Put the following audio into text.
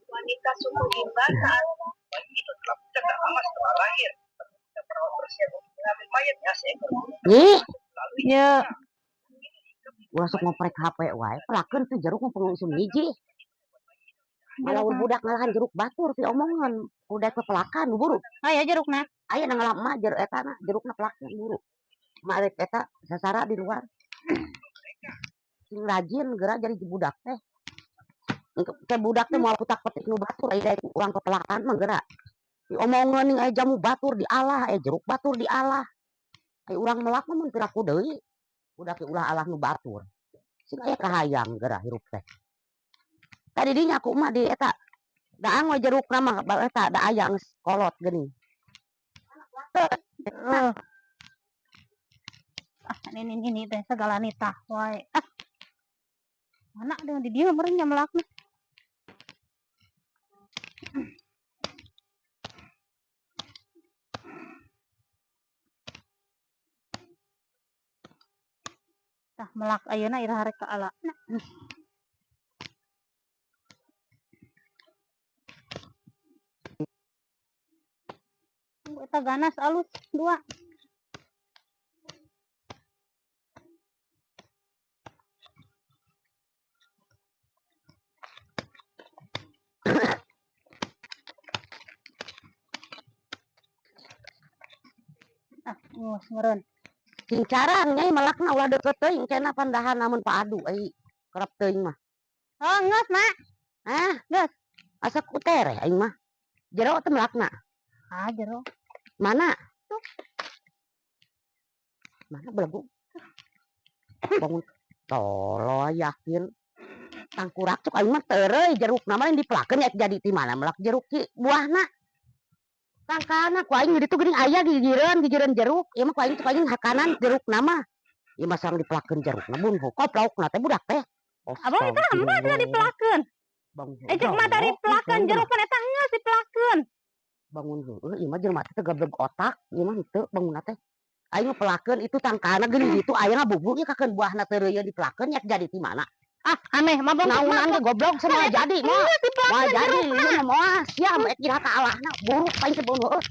Wanita suku Rimba saat itu telah terkena amas setelah lahir. Perawat bersiap untuk mengambil mayatnya seekor ya masuk ngoprek HP wae pelakeun tuh jeruk pengusum hiji malah budak ngalahan jeruk batur ti omongan udah ke pelakan buru aya jerukna aya nang lama jeruk eta na jerukna pelakan buru marek eta sasara di luar sing rajin geura jadi budak teh ke budak teh mau putak petik nu batur aya urang ke pelakan mah geura omongan ning aya jamu batur dialah jeruk batur dialah aya urang melak mah mun teu deui udah ke ulah alah nu batur sing aya kahayang geura hirup teh tadi dinya aku mah di eta daang we jerukna mah eta da aya geus kolot geuning ini teh segala nitah wae mana dengan di dieu meureun nya melakna tah melak ayeuna ira harek ka alana eta ganas alus dua meureun sing carang nyai melakna ulah deukeut teuing cenah pandahan namun paadu ai kerep teuing mah geus mak geus asa ku tere aing mah jero teh melakna jero mana belegu bangun tolo yakin tangkurak cuk aing mah teureui jerukna mah dipelakeun nya jadi ti mana melak jeruk ki buahna sangkana ku aing ditu geuning aya gigireun jeruk ieu mah ku aing hakanan jerukna mah ieu mah sareng dipelakeun jerukna mun hukop laukna teh budak teh abang eta hembeu teh dipelakeun cek mah tadi pelakeun jeruk eta geus dipelakeun bangun heueuh ieu mah jelema teh gablek otak ieu mah henteu bangunna teh aing mah pelakeun itu tangkana geuning ditu aya ngabubuk ieu kakeun buahna teh reueun dipelakeun nya jadi ti mana aneh mah naunan ge goblok semua jadi mah jadi ieu mah moal sia mah kira ka alahna buruk paling sebon heueuh